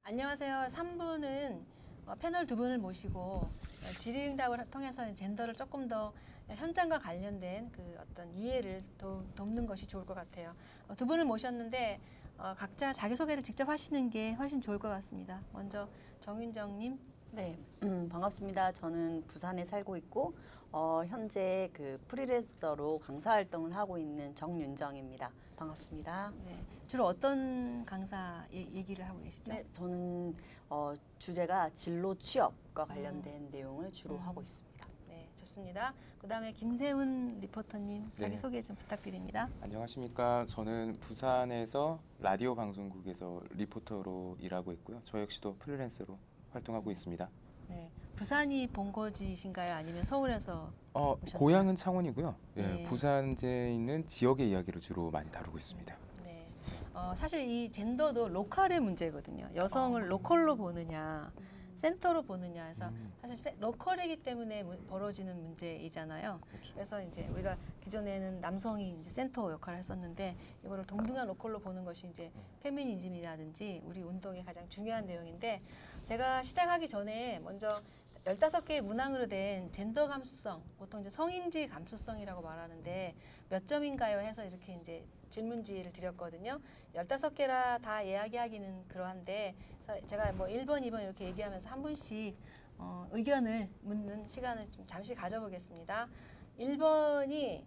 안녕하세요. 3부는 패널 두 분을 모시고 질의응답을 통해서 젠더를 조금 더 현장과 관련된 그 어떤 이해를 돕는 것이 좋을 것 같아요. 두 분을 모셨는데 각자 자기소개를 직접 하시는 게 훨씬 좋을 것 같습니다. 먼저 정윤정님. 네, 반갑습니다. 저는 부산에 살고 있고 현재 그 프리랜서로 강사 활동을 하고 있는 정윤정입니다. 반갑습니다. 네, 주로 어떤 강사 얘기를 하고 계시죠? 네, 저는 주제가 진로 취업과 관련된 내용을 주로 하고 있습니다. 네, 좋습니다. 그다음에 김세훈 리포터님 자기소개 좀 부탁드립니다. 안녕하십니까. 저는 부산에서 라디오 방송국에서 리포터로 일하고 있고요. 저 역시도 프리랜서로 활동하고 있습니다. 네, 부산이 본거지신가요? 아니면 서울에서 오셨나요? 고향은 창원이고요. 네. 부산에 있는 지역의 이야기를 주로 많이 다루고 있습니다. 네, 사실 이 젠더도 로컬의 문제거든요. 여성을 로컬로 보느냐, 센터로 보느냐 해서 사실 로컬이기 때문에 벌어지는 문제이잖아요. 그렇죠. 그래서 이제 우리가 기존에는 남성이 이제 센터 역할을 했었는데 이거를 동등한 로컬로 보는 것이 이제 페미니즘이라든지 우리 운동의 가장 중요한 내용인데 제가 시작하기 전에 먼저 15개의 문항으로 된 젠더 감수성, 보통 이제 성인지 감수성이라고 말하는데 몇 점인가요? 해서 이렇게 이제 질문지를 드렸거든요. 15개라 다 이야기하기는 그러한데 그래서 제가 뭐 1번, 2번 이렇게 얘기하면서 한 분씩 의견을 묻는 시간을 좀 잠시 가져보겠습니다. 1번이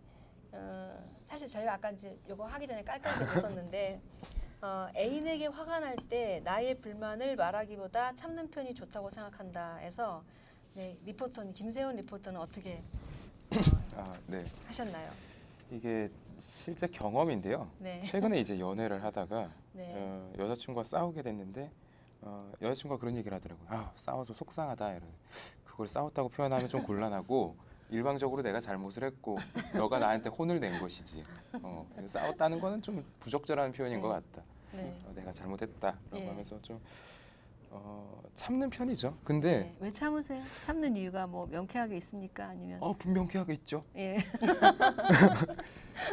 사실 저희가 아까 이제 이거 하기 전에 깔깔이 냈었는데 애인에게 화가 날 때 나의 불만을 말하기보다 참는 편이 좋다고 생각한다 해서 네, 리포터는 김세훈 리포터는 어떻게 네. 하셨나요? 이게 실제 경험인데요. 네. 최근에 이제 연애를 하다가 네. 여자친구와 싸우게 됐는데 여자친구가 그런 얘기를 하더라고요. 싸워서 속상하다. 이런. 그걸 싸웠다고 표현하면 좀 곤란하고 일방적으로 내가 잘못을 했고 너가 나한테 혼을 낸 것이지. 싸웠다는 거는 좀 부적절한 표현인 네. 것 같다. 네. 내가 잘못했다라고 예. 하면서 좀 참는 편이죠. 근데 네. 왜 참으세요? 참는 이유가 뭐 명쾌하게 있습니까? 아니면 분명하게 있죠. 예.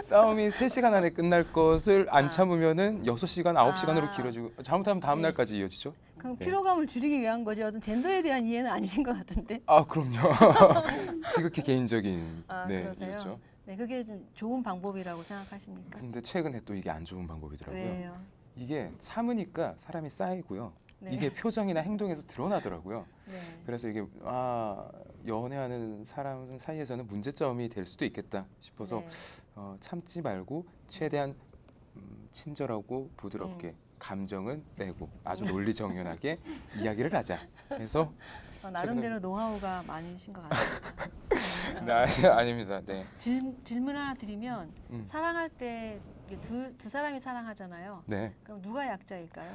싸움이 3시간 안에 끝날 것을 안 참으면은 6시간, 9시간으로 아. 길어지고 잘못하면 다음 네. 날까지 이어지죠. 그럼 네. 피로감을 줄이기 위한 거지 어떤 젠더에 대한 이해는 아니신 것 같은데. 그럼요. 지극히 개인적인 그러세요? 이유죠. 네, 그게 좀 좋은 방법이라고 생각하십니까? 근데 최근에 또 이게 안 좋은 방법이더라고요. 왜요? 이게 참으니까 사람이 쌓이고요. 네. 이게 표정이나 행동에서 드러나더라고요. 네. 그래서 이게 연애하는 사람 사이에서는 문제점이 될 수도 있겠다 싶어서 네. 참지 말고 최대한 친절하고 부드럽게 감정은 내고 아주 논리정연하게 이야기를 하자 해서 나름대로 노하우가 많으신 것 같습니다. 네, 아닙니다. 네. 질문 하나 드리면 사랑할 때 이게 두 사람이 사랑하잖아요. 네. 그럼 누가 약자일까요?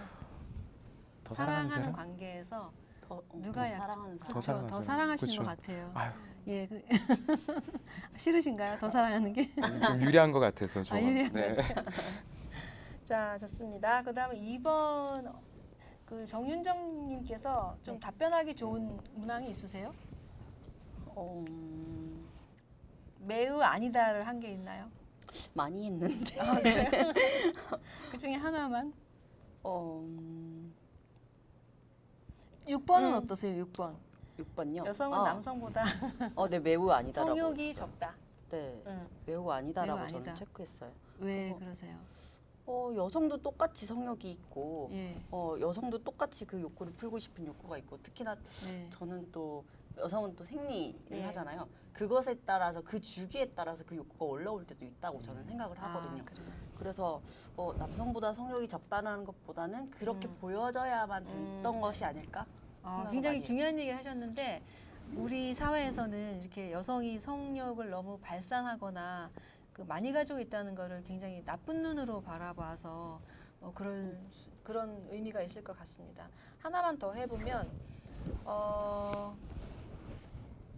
더 사랑하는 사랑하는 사람? 관계에서 더, 누가 더 약 사랑하는 사람. 그렇죠. 사랑하는 더 사람. 사랑하시는 그쵸. 것 같아요. 아유, 예, 싫으신가요? 더 사랑하는 게? 좀 유리한 것 같아서 좀. 유리한 네. 자, 좋습니다. 그다음에 2번 그 정윤정님께서 좀 네. 답변하기 좋은 문항이 있으세요? 매우 아니다를 한 게 있나요? 많이 했는데. 그 중에 하나만. 어, 6번은 어떠세요? 6번. 6번요. 여성은 남성보다 네, 매우 아니다라고. 성욕이 했어요. 적다. 네, 응. 매우 아니다라고 매우 저는 아니다. 체크했어요. 왜 그거- 그러세요? 여성도 똑같이 성욕이 있고 예. 여성도 똑같이 그 욕구를 풀고 싶은 욕구가 있고 특히나 네. 저는 또 여성은 또 생리를 네. 하잖아요. 그것에 따라서 그 주기에 따라서 그 욕구가 올라올 때도 있다고 저는 생각을 하거든요. 그래요. 그래서 남성보다 성욕이 적다는 것보다는 그렇게 보여져야만 됐던 것이 아닐까? 생각을 굉장히 많이 중요한 얘기를 하셨는데 우리 사회에서는 이렇게 여성이 성욕을 너무 발산하거나 많이 가지고 있다는 거를 굉장히 나쁜 눈으로 바라봐서 그런 의미가 있을 것 같습니다. 하나만 더 해보면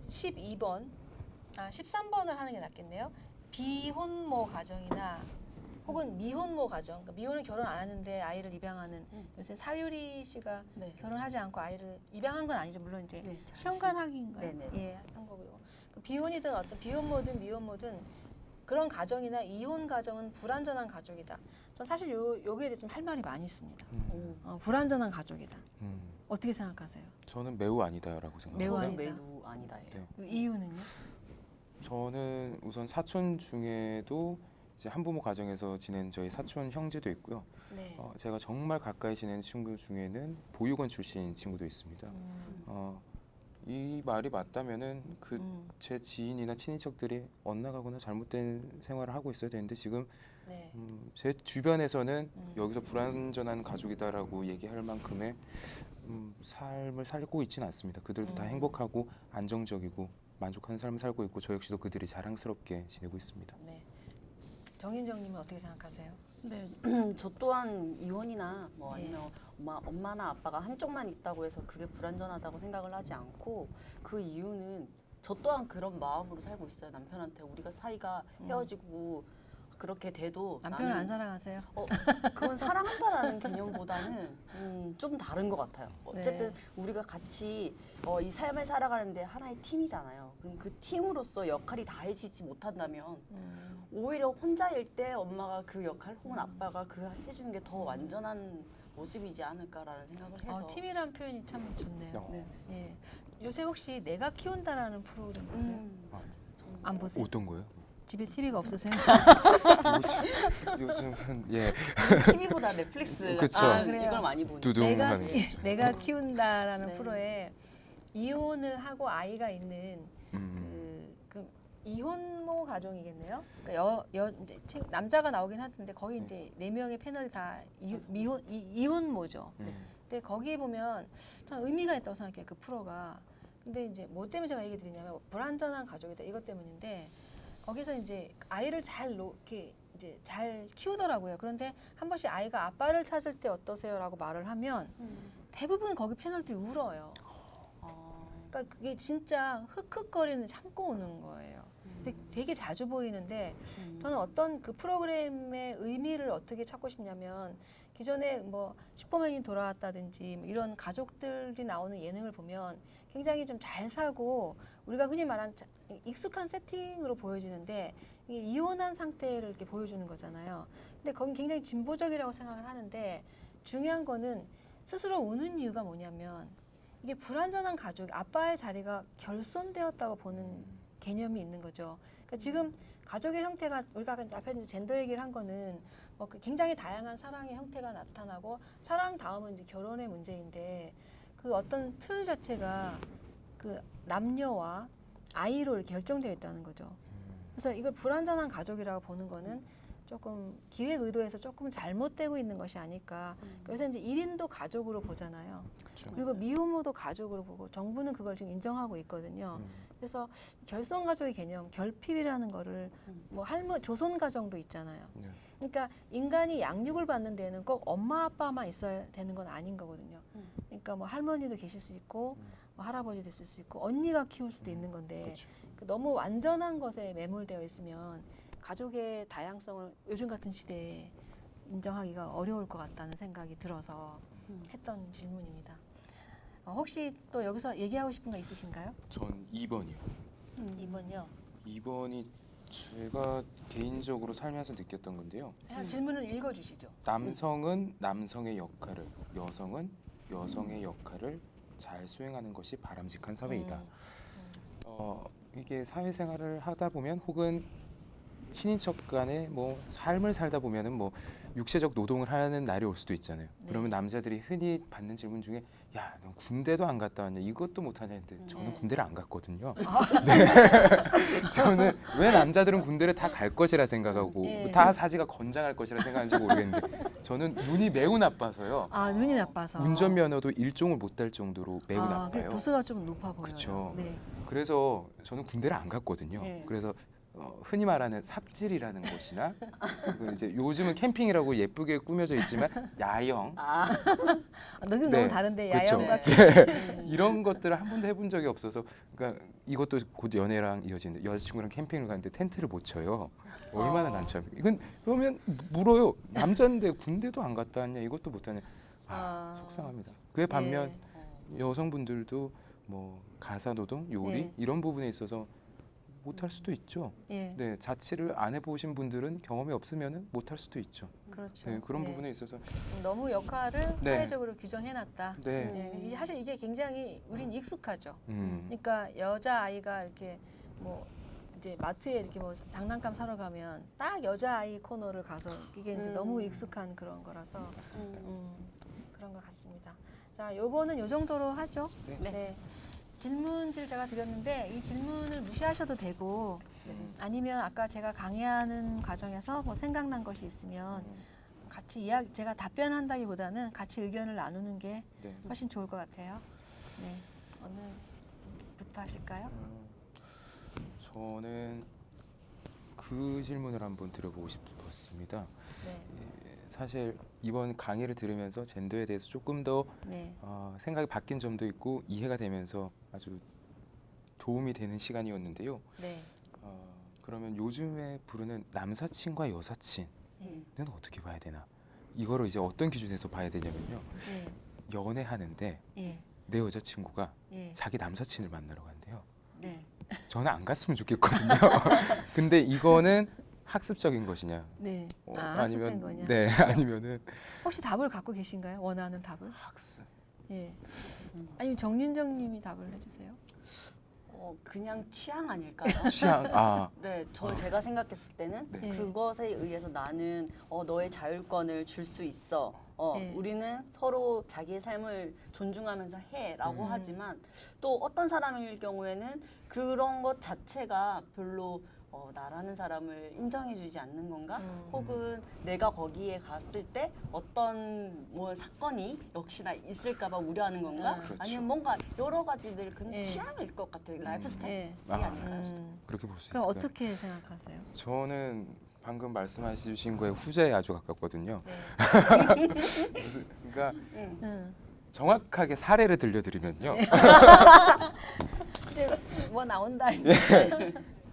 12번, 13번을 하는 게 낫겠네요. 비혼모 가정이나 혹은 미혼모 가정, 그러니까 미혼은 결혼 안 하는데 아이를 입양하는 요새 사유리 씨가 네. 결혼하지 않고 아이를 입양한 건 아니죠. 물론 이제 네, 시험관학인가요? 네네. 예, 한 거고요. 비혼이든 어떤 비혼모든 미혼모든 그런 가정이나 이혼 가정은 불완전한 가족이다. 전 사실 여기에 대해서 좀 할 말이 많이 있습니다. 불완전한 가족이다. 어떻게 생각하세요? 저는 매우 아니다라고 생각합니다. 매우 저는 아니다. 매우 아니다예요. 네. 그 이유는요? 저는 우선 사촌 중에도 이제 한부모 가정에서 지낸 저희 사촌 형제도 있고요. 네. 제가 정말 가까이 지낸 친구 중에는 보육원 출신 친구도 있습니다. 이 말이 맞다면은 제 지인이나 친인척들이 엇나가거나 잘못된 생활을 하고 있어야 되는데 지금 네. 제 주변에서는 여기서 불완전한 가족이다라고 얘기할 만큼의 삶을 살고 있지는 않습니다. 그들도 다 행복하고 안정적이고 만족하는 삶을 살고 있고 저 역시도 그들이 자랑스럽게 지내고 있습니다. 네. 정인정님은 어떻게 생각하세요? 네, 저 또한 이혼이나 뭐 예. 아니면 엄마나 아빠가 한쪽만 있다고 해서 그게 불완전하다고 생각을 하지 않고 그 이유는 저 또한 그런 마음으로 살고 있어요. 남편한테 우리가 사이가 헤어지고 그렇게 돼도 남편을 나는- 안 사랑하세요? 그건 사랑한다라는 개념보다는 좀 다른 것 같아요. 어쨌든 네. 우리가 같이 이 삶을 살아가는데 하나의 팀이잖아요. 그럼 그 팀으로서 역할이 다해지지 못한다면 오히려 혼자일 때 엄마가 그 역할 혹은 아빠가 그 해주는 게 더 완전한 모습이지 않을까라는 생각을 해서 팀이라는 표현이 참 좋네요. 네. 예. 요새 혹시 내가 키운다라는 프로그램 보세요? 안 보세요? 어떤 거예요? 집에 TV가 없으세요? 요즘은 예 TV보다 넷플릭스 그쵸. 아, 그래요? 이걸 많이 보니까 두둥하는 네. 거죠. 내가 키운다라는 네. 프로에 이혼을 하고 아이가 있는 그 이혼모 가정이겠네요. 그러니까 이제 남자가 나오긴 하던데 거기 이제 4명의 패널이 다 이혼모죠. 근데 거기에 보면 참 의미가 있다고 생각해요. 그 프로가. 근데 이제 뭐 때문에 제가 얘기 드리냐면 불완전한 가족이다 이것 때문인데 거기서 이제 아이를 이렇게 이제 잘 키우더라고요. 그런데 한 번씩 아이가 아빠를 찾을 때 어떠세요라고 말을 하면 대부분 거기 패널들이 울어요. 그러니까 그게 진짜 흑흑거리는 참고 우는 거예요. 근데 되게 자주 보이는데 저는 어떤 그 프로그램의 의미를 어떻게 찾고 싶냐면 기존에 뭐 슈퍼맨이 돌아왔다든지 뭐 이런 가족들이 나오는 예능을 보면 굉장히 좀 잘 살고 우리가 흔히 말하는 익숙한 세팅으로 보여지는데 이게 이혼한 상태를 이렇게 보여주는 거잖아요. 근데 거긴 굉장히 진보적이라고 생각을 하는데 중요한 거는 스스로 우는 이유가 뭐냐면 이게 불완전한 가족, 아빠의 자리가 결손되었다고 보는 개념이 있는 거죠. 그러니까 지금 가족의 형태가 우리가 앞에 이제 젠더 얘기를 한 거는 뭐 굉장히 다양한 사랑의 형태가 나타나고 사랑 다음은 이제 결혼의 문제인데 그 어떤 틀 자체가 그 남녀와 아이로 이렇게 결정되어 있다는 거죠. 그래서 이걸 불완전한 가족이라고 보는 거는 조금 기획 의도에서 조금 잘못되고 있는 것이 아닐까. 그래서 이제 1인도 가족으로 보잖아요. 그렇죠. 그리고 미혼모도 가족으로 보고 정부는 그걸 지금 인정하고 있거든요. 그래서 결손 가족의 개념, 결핍이라는 거를 뭐 조손 가정도 있잖아요. 네. 그러니까 인간이 양육을 받는 데는 꼭 엄마 아빠만 있어야 되는 건 아닌 거거든요. 그러니까 뭐 할머니도 계실 수 있고 뭐 할아버지도 있을 수 있고 언니가 키울 수도 있는 건데 그렇죠. 너무 완전한 것에 매몰되어 있으면 가족의 다양성을 요즘 같은 시대에 인정하기가 어려울 것 같다는 생각이 들어서 했던 질문입니다. 혹시 또 여기서 얘기하고 싶은 거 있으신가요? 전 2번이요. 2번요. 2번이 제가 개인적으로 살면서 느꼈던 건데요. 질문을 읽어주시죠. 남성은 남성의 역할을, 여성은 여성의 역할을 잘 수행하는 것이 바람직한 사회이다. 이게 사회생활을 하다 보면 혹은 친인척 간에 뭐 삶을 살다 보면은 뭐 육체적 노동을 하는 날이 올 수도 있잖아요. 네. 그러면 남자들이 흔히 받는 질문 중에 야, 너 군대도 안 갔다 왔냐? 이것도 못 하냐 했는데 저는 네. 군대를 안 갔거든요. 네. 저는 왜 남자들은 군대를 다 갈 것이라 생각하고 네. 다 사지가 건장할 것이라 생각하는지 모르겠는데 저는 눈이 매우 나빠서요. 아 눈이 나빠서 운전면허도 일종을 못 딸 정도로 매우 그 나빠요. 도수가 좀 높아 보여요. 그쵸. 네. 그래서 저는 군대를 안 갔거든요. 네. 그래서 흔히 말하는 삽질이라는 곳이나 그리고 이제 요즘은 캠핑이라고 예쁘게 꾸며져 있지만 야영 너무 네, 다른데 그쵸. 야영과 이런 것들을 한 번도 해본 적이 없어서 그러니까 이것도 곧 연애랑 이어지는데 여자친구랑 캠핑을 가는데 텐트를 못 쳐요. 얼마나 난처해요. 이건 그러면 물어요. 남자인데 군대도 안 갔다 왔냐 이것도 못하냐. 속상합니다. 그에 반면 네. 여성분들도 뭐 가사 노동, 요리 네. 이런 부분에 있어서 못할 수도 있죠. 예, 네, 자취를 안 해보신 분들은 경험이 없으면은 못할 수도 있죠. 그렇죠. 네, 그런 네. 부분에 있어서 너무 역할을 네. 사회적으로 규정해놨다. 네, 네, 사실 이게 굉장히 우린 익숙하죠. 음, 그러니까 여자 아이가 이렇게 뭐 이제 마트에 이렇게 뭐 장난감 사러 가면 딱 여자 아이 코너를 가서 이게 이제 너무 익숙한 그런 거라서 맞습니다. 그런 것 같습니다. 자, 요거는 요 정도로 하죠. 네. 네. 질문지를 제가 드렸는데 이 질문을 무시하셔도 되고 아니면 아까 제가 강의하는 과정에서 뭐 생각난 것이 있으면 같이 제가 답변한다기보다는 같이 의견을 나누는 게 네. 훨씬 좋을 것 같아요. 네. 어느부터 하실까요? 저는 그 질문을 한번 드려보고 싶었습니다. 네. 사실 이번 강의를 들으면서 젠더에 대해서 조금 더 네. 생각이 바뀐 점도 있고 이해가 되면서 아주 도움이 되는 시간이었는데요. 네. 그러면 요즘에 부르는 남사친과 여사친은 네. 어떻게 봐야 되나? 이거를 이제 어떤 기준에서 봐야 되냐면요. 네. 연애하는데 예. 내 여자친구가 예. 자기 남사친을 만나러 간대요. 네. 저는 안 갔으면 좋겠거든요. 근데 이거는 학습적인 것이냐? 네. 아니면 학습된 거냐? 네, 아니면은 혹시 답을 갖고 계신가요? 원하는 답을? 학습. 예. 아니면 정윤정님이 답을 해주세요. 그냥 취향 아닐까요? 취향. 네, 제가 생각했을 때는 네. 그것에 의해서 나는 너의 자율권을 줄 수 있어. 네. 우리는 서로 자기의 삶을 존중하면서 해라고 하지만 또 어떤 사람일 경우에는 그런 것 자체가 별로 나라는 사람을 인정해주지 않는 건가? 혹은 내가 거기에 갔을 때 어떤 뭐 사건이 역시나 있을까봐 우려하는 건가? 그렇죠. 아니면 뭔가 여러 가지들 그냥 예. 취향일 것 같아요. 라이프 스타일이 예. 아닐까요? 그렇게 볼 수 그럼 있을까요? 어떻게 생각하세요? 저는 방금 말씀하신 거에 후자에 아주 가깝거든요. 네. 그러니까 음. 정확하게 사례를 들려드리면요. 이제 뭐 나온다.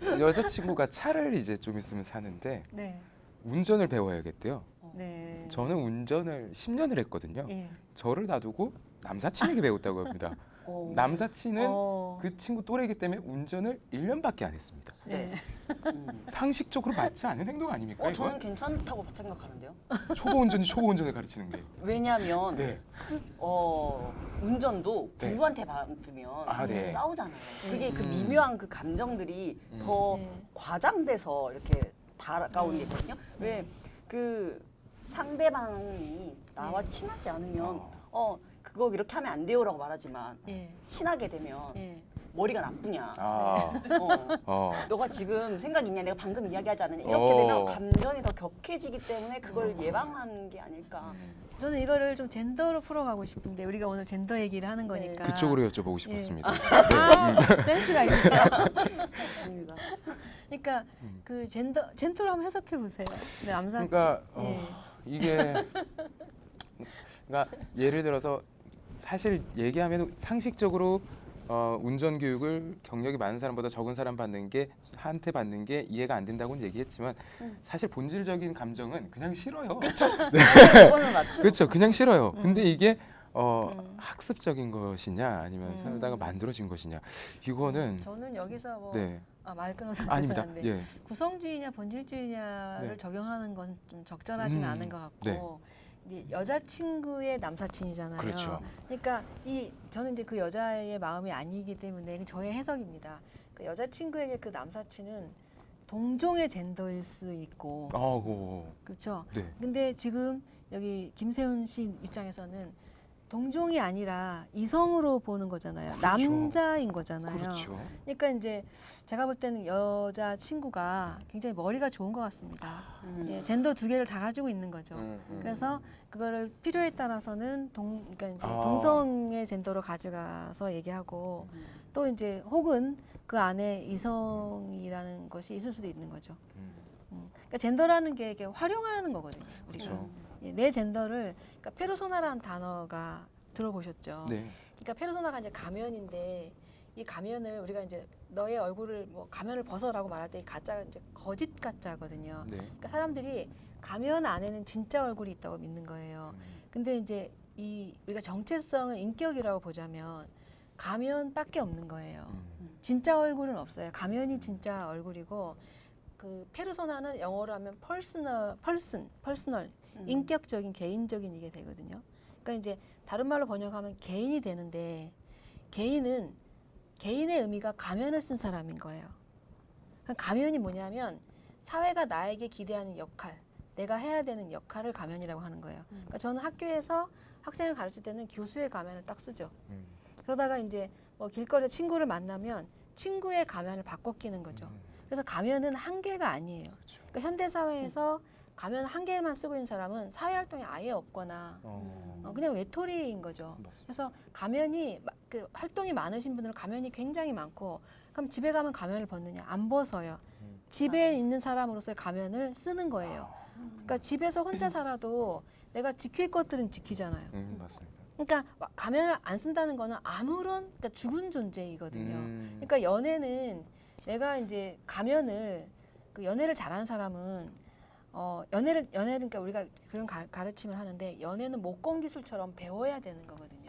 여자친구가 차를 이제 좀 있으면 사는데 네. 운전을 배워야겠대요. 네. 저는 운전을 10년을 했거든요. 예. 저를 놔두고 남사친에게 배웠다고 합니다. 남사친은 그 친구 또래이기 때문에 운전을 1년밖에 안 했습니다. 네. 상식적으로 맞지 않은 행동 아닙니까? 저는 이건? 괜찮다고 생각하는데요. 초보 운전을 가르치는 게. 왜냐하면 네. 운전도 네. 부부한테 받으면 네. 싸우잖아요. 그게 그 미묘한 그 감정들이 더 네. 과장돼서 이렇게 다가오는 게 있거든요. 왜 그 상대방이 나와 네. 친하지 않으면 그거 이렇게 하면 안 돼요라고 말하지만 예. 친하게 되면 예. 머리가 나쁘냐. 아, 너가 지금 생각 있냐? 내가 방금 이야기하지 않았냐? 이렇게 되면 감정이 더 격해지기 때문에 그걸 예방하는 게 아닐까. 저는 이거를 좀 젠더로 풀어가고 싶은데 우리가 오늘 젠더 얘기를 하는 거니까. 그쪽으로 여쭤보고 싶었습니다. 센스가 있으시죠. 아닙니다. 그러니까 그 젠더로 한번 해석해 보세요. 네, 남사친. 그러니까 예. 이게 그러니까 예를 들어서 사실 얘기하면 상식적으로 운전 교육을 경력이 많은 사람보다 적은 사람 받는 게 한테 받는 게 이해가 안 된다고는 얘기했지만 사실 본질적인 감정은 그냥 싫어요. 그거는 맞죠. 그렇죠. 그냥 싫어요. 근데 이게 학습적인 것이냐 아니면 살다가 만들어진 것이냐 이거는 저는 여기서 뭐 네. 말 끊어서 아닙니다. 죄송한데 예. 구성주의냐 본질주의냐를 네. 적용하는 건 좀 적절하지는 않은 것 같고 네. 이제 여자친구의 남사친이잖아요. 그렇죠. 그러니까 저는 이제 그 여자의 마음이 아니기 때문에 저의 해석입니다. 그 여자친구에게 그 남사친은 동종의 젠더일 수 있고 그렇죠. 네. 근데 지금 여기 김세훈 씨 입장에서는 동종이 아니라 이성으로 보는 거잖아요. 그렇죠. 남자인 거잖아요. 그렇죠. 그러니까 이제 제가 볼 때는 여자 친구가 굉장히 머리가 좋은 것 같습니다. 예, 젠더 두 개를 다 가지고 있는 거죠. 그래서 그거를 필요에 따라서는 그러니까 이제 동성의 젠더로 가져가서 얘기하고 또 이제 혹은 그 안에 이성이라는 것이 있을 수도 있는 거죠. 그러니까 젠더라는 게 이렇게 활용하는 거거든요. 우리가. 그렇죠. 예, 내 젠더를 그러니까 페르소나라는 단어가 들어보셨죠? 네. 그러니까 페르소나가 이제 가면인데 이 가면을 우리가 이제 너의 얼굴을 뭐 가면을 벗어라고 말할 때 이 가짜가 이제 거짓 가짜거든요. 네. 그러니까 사람들이 가면 안에는 진짜 얼굴이 있다고 믿는 거예요. 근데 이제 우리가 정체성을 인격이라고 보자면 가면밖에 없는 거예요. 진짜 얼굴은 없어요. 가면이 진짜 얼굴이고 그 페르소나는 영어로 하면 퍼스널, 인격적인 개인적인 이게 되거든요. 그러니까 이제 다른 말로 번역하면 개인이 되는데 개인은 개인의 의미가 가면을 쓴 사람인 거예요. 그러니까 가면이 뭐냐면 사회가 나에게 기대하는 역할, 내가 해야 되는 역할을 가면이라고 하는 거예요. 그러니까 저는 학교에서 학생을 가르칠 때는 교수의 가면을 딱 쓰죠. 그러다가 이제 뭐 길거리에 친구를 만나면 친구의 가면을 바꿔 끼는 거죠. 그래서 가면은 한계가 아니에요. 그렇죠. 그러니까 현대 사회에서 가면 한 개만 쓰고 있는 사람은 사회 활동이 아예 없거나 그냥 외톨이인 거죠. 맞습니다. 그래서 가면이 그 활동이 많으신 분들은 가면이 굉장히 많고 그럼 집에 가면 가면을 벗느냐? 안 벗어요. 집에 있는 사람으로서의 가면을 쓰는 거예요. 그러니까 집에서 혼자 살아도 내가 지킬 것들은 지키잖아요. 맞습니다. 그러니까 가면을 안 쓴다는 거는 아무런 그러니까 죽은 존재이거든요. 음. 그러니까 연애는 내가 이제 가면을 그 연애를 잘하는 사람은 연애를 그러니까 우리가 그런 가르침을 하는데 연애는 목공 기술처럼 배워야 되는 거거든요.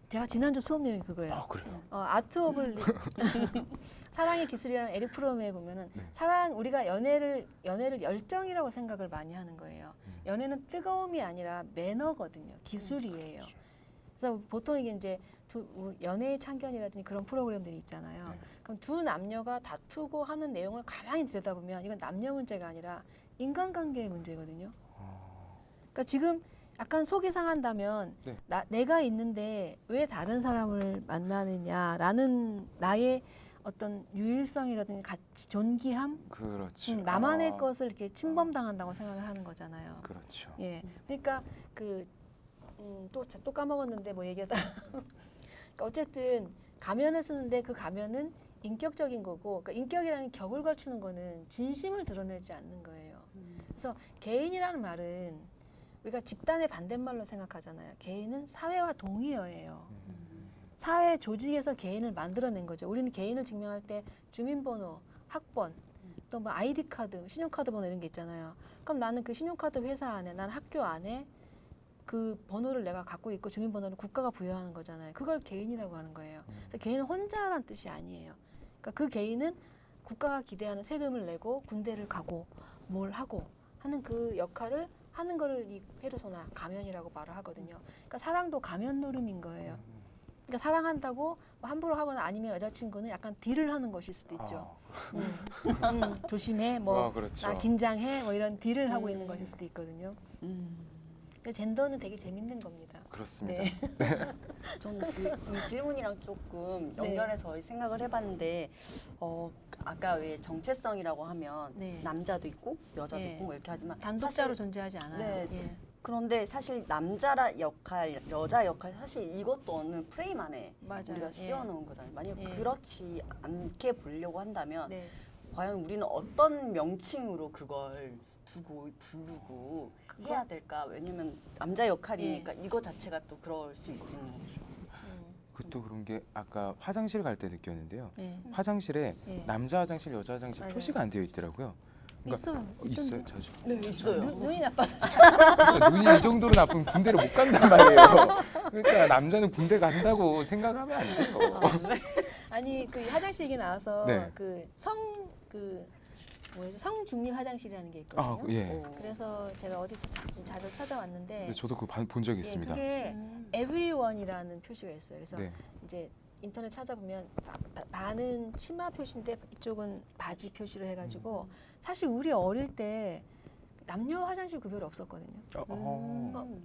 제가 지난주 수업 내용이 그거예요. 아, 그래요? 아트 오브 사랑의 기술이라는 에릭 프롬에 보면은 네. 우리가 연애를 열정이라고 생각을 많이 하는 거예요. 연애는 뜨거움이 아니라 매너거든요. 기술이에요. 그래서 보통 이게 이제 연애의 참견이라든지 그런 프로그램들이 있잖아요. 네. 그럼 두 남녀가 다투고 하는 내용을 가만히 들여다보면 이건 남녀 문제가 아니라 인간관계의 문제거든요. 그러니까 지금 약간 속이 상한다면 네. 내가 있는데 왜 다른 사람을 만나느냐라는 나의 어떤 유일성이라든지 가치, 존귀함, 그렇죠. 나만의 것을 이렇게 침범당한다고 생각을 하는 거잖아요. 그렇죠. 예, 그러니까 또 까먹었는데 뭐 얘기하다. 그러니까 어쨌든 가면을 쓰는데 그 가면은 인격적인 거고, 그러니까 인격이라는 격을 갖추는 거는 진심을 드러내지 않는 거예요. 그래서 개인이라는 말은 우리가 집단의 반대말로 생각하잖아요. 개인은 사회와 동의어예요. 사회 조직에서 개인을 만들어낸 거죠. 우리는 개인을 증명할 때 주민번호, 학번, 또 뭐 아이디 카드, 신용카드 번호 이런 게 있잖아요. 그럼 나는 그 신용카드 회사 안에, 나는 학교 안에 그 번호를 내가 갖고 있고 주민번호를 국가가 부여하는 거잖아요. 그걸 개인이라고 하는 거예요. 그래서 개인은 혼자란 뜻이 아니에요. 그러니까 그 개인은 국가가 기대하는 세금을 내고 군대를 가고 뭘 하고 하는 그 역할을 하는 거를 이 페르소나, 가면이라고 말을 하거든요. 그러니까 사랑도 가면 노름인 거예요. 그러니까 사랑한다고 뭐 함부로 하거나 아니면 여자친구는 약간 딜을 하는 것일 수도 있죠. 조심해, 뭐 그렇죠. 나 긴장해, 뭐 이런 딜을 하고 있는 것일 수도 있거든요. 그러니까 젠더는 되게 재밌는 겁니다. 그렇습니다. 네. 저는 이 질문이랑 조금 연결해서 생각을 해봤는데 아까 왜 정체성이라고 하면 네. 남자도 있고 여자도 네. 있고 뭐 이렇게 하지만 단독자로 사실 존재하지 않아요. 네. 예. 그런데 사실 남자 역할, 여자 역할 사실 이것도 어느 프레임 안에 맞아요. 우리가 예. 씌워놓은 거잖아요. 만약 예. 그렇지 않게 보려고 한다면 네. 과연 우리는 어떤 명칭으로 그걸 두고 부르고 해야 될까? 왜냐면 남자 역할이니까 이거 자체가 또 그럴 수 있으니. 그것도 그런 게 아까 화장실 갈 때 느꼈는데요. 예. 화장실에 예. 남자 화장실, 여자 화장실 맞아요. 표시가 안 되어 있더라고요. 있어요. 있어요, 자주. 네, 있어요. 눈이 나빠서. 그러니까 눈이 이 정도로 나쁘면 군대를 못 간단 말이에요. 그러니까 남자는 군대 간다고 생각하면 안 돼요. 아니 그 화장실 얘기 나와서 네. 성중립 화장실이라는 게 있거든요. 아, 예. 그래서 제가 어디서 자료 찾아왔는데 근데 저도 그거 본 적이 있습니다. 그게 everyone이라는 표시가 있어요. 그래서 네. 이제 인터넷 찾아보면 반은 치마 표시인데 이쪽은 바지 표시로 해가지고 사실 우리 어릴 때 남녀 화장실 구별이 없었거든요.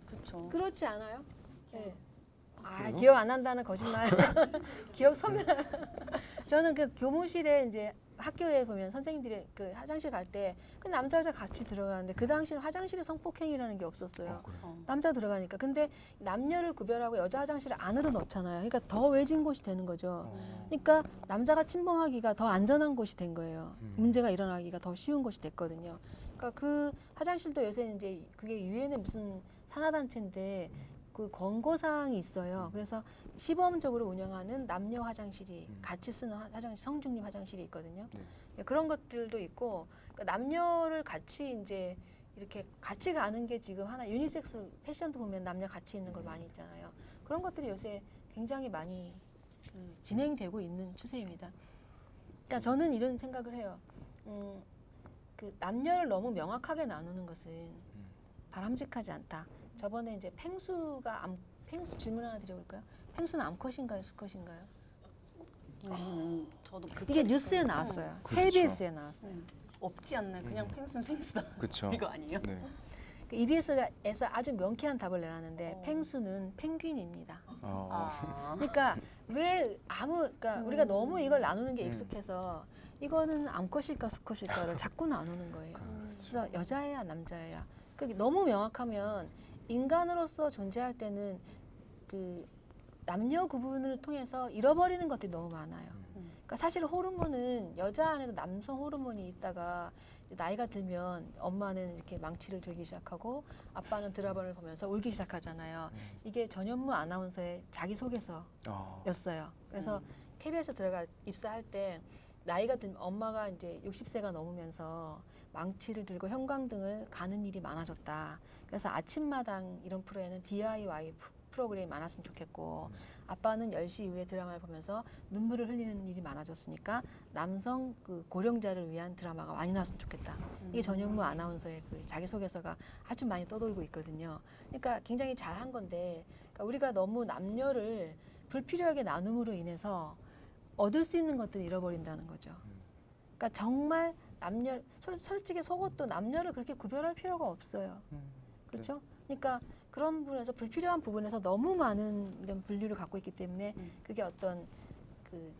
그렇죠. 그렇지 않아요? 네. 그래요? 기억 안 난다는 거짓말. 기억 서면. 저는 그 교무실에 이제 학교에 보면 선생님들이 그 화장실 갈 때 그 남자 여자 같이 들어가는데 그 당시는 화장실에 성폭행이라는 게 없었어요. 남자 들어가니까. 근데 남녀를 구별하고 여자 화장실을 안으로 넣잖아요. 그러니까 더 외진 곳이 되는 거죠. 그러니까 남자가 침범하기가 더 안전한 곳이 된 거예요. 문제가 일어나기가 더 쉬운 곳이 됐거든요. 그러니까 그 화장실도 요새 이제 그게 유엔의 무슨 산하단체인데 그 권고사항이 있어요. 그래서 시범적으로 운영하는 남녀 화장실이 같이 쓰는 화장실, 성중립 화장실이 있거든요. 네, 그런 것들도 있고 그러니까 남녀를 같이 이제 이렇게 같이 가는 게 지금 하나 유니섹스 패션도 보면 남녀 같이 있는 거 많이 있잖아요. 그런 것들이 요새 굉장히 많이 진행되고 있는 추세입니다. 그러니까 저는 이런 생각을 해요. 그 남녀를 너무 명확하게 나누는 것은 바람직하지 않다. 저번에 이제 펭수 질문 하나 드려볼까요? 펭수는 암컷인가요, 수컷인가요? 저도 그 이게 뉴스에 나왔어요. 그렇죠. KBS에 나왔어요. 없지 않나요? 그냥 펭수는 펭수다. 그렇죠. 이거 아니에요? 네. EBS에서 아주 명쾌한 답을 내놨는데 펭수는 펭귄입니다. 아. 그러니까 그러니까 우리가 너무 이걸 나누는 게 익숙해서 이거는 암컷일까 수컷일까를 자꾸 나누는 거예요. 그래서 여자애야 남자애야. 그게 너무 명확하면 인간으로서 존재할 때는 그 남녀 구분을 통해서 잃어버리는 것들이 너무 많아요. 그러니까 사실 호르몬은 여자 안에도 남성 호르몬이 있다가 나이가 들면 엄마는 이렇게 망치를 들기 시작하고 아빠는 드라마를 보면서 울기 시작하잖아요. 이게 전현무 아나운서의 자기소개서였어요. 그래서 KBS 입사할 때 나이가 들면 엄마가 이제 60세가 넘으면서 망치를 들고 형광등을 가는 일이 많아졌다. 그래서 아침마당 이런 프로에는 DIY 프로그램이 많았으면 좋겠고 아빠는 10시 이후에 드라마를 보면서 눈물을 흘리는 일이 많아졌으니까 남성 그 고령자를 위한 드라마가 많이 나왔으면 좋겠다. 이게 전현무 아나운서의 그 자기소개서가 아주 많이 떠돌고 있거든요. 그러니까 굉장히 잘한 건데 그러니까 우리가 너무 남녀를 불필요하게 나눔으로 인해서 얻을 수 있는 것들을 잃어버린다는 거죠. 그러니까 정말 솔직히 속옷도 남녀를 그렇게 구별할 필요가 없어요. 그렇죠? 그러니까 그런 부분에서 불필요한 부분에서 너무 많은 이런 분류를 갖고 있기 때문에 그게 어떤 그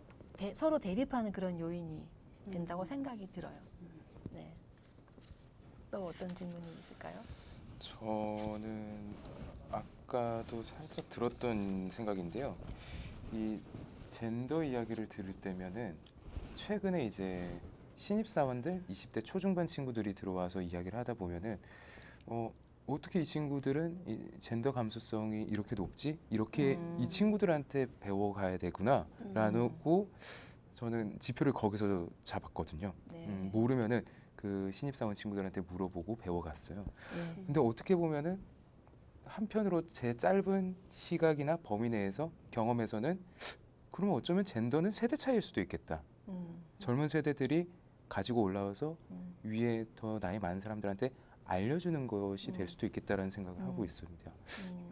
서로 대립하는 그런 요인이 된다고 생각이 들어요. 네. 또 어떤 질문이 있을까요? 저는 아까도 살짝 들었던 생각인데요. 이 젠더 이야기를 들을 때면은 최근에 이제 신입사원들 20대 초중반 친구들이 들어와서 이야기를 하다 보면은 어떻게 이 친구들은 이 젠더 감수성이 이렇게 높지? 이렇게 이 친구들한테 배워가야 되구나라고 저는 지표를 거기서 잡았거든요. 네. 모르면은 그 신입사원 친구들한테 물어보고 배워갔어요. 네. 근데 어떻게 보면은 한편으로 제 짧은 시각이나 범위 내에서 경험에서는 그러면 어쩌면 젠더는 세대 차이일 수도 있겠다. 젊은 세대들이 가지고 올라와서 위에 더 나이 많은 사람들한테 알려주는 것이 될 수도 있겠다라는 생각을 하고 있습니다.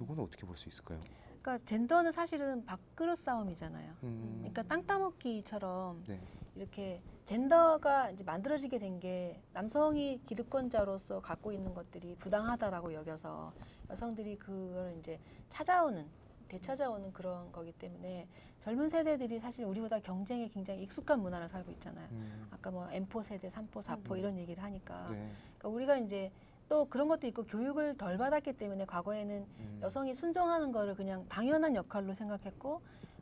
이거는 어떻게 볼 수 있을까요? 그러니까 젠더는 사실은 밥그릇 싸움이잖아요. 그러니까 땅 따먹기처럼 네. 이렇게 젠더가 이제 만들어지게 된 게 남성이 기득권자로서 갖고 있는 것들이 부당하다라고 여겨서 여성들이 그걸 이제 되찾아오는 그런 거기 때문에 젊은 세대들이 사실 우리보다 경쟁에 굉장히 익숙한 문화를 살고 있잖아요. 아까 뭐 M4 세대, 3포, 4포 이런 얘기를 하니까 네. 그러니까 우리가 이제 또 그런 것도 있고 교육을 덜 받았기 때문에 과거에는 여성이 순종하는 거를 그냥 당연한 역할로 생각했고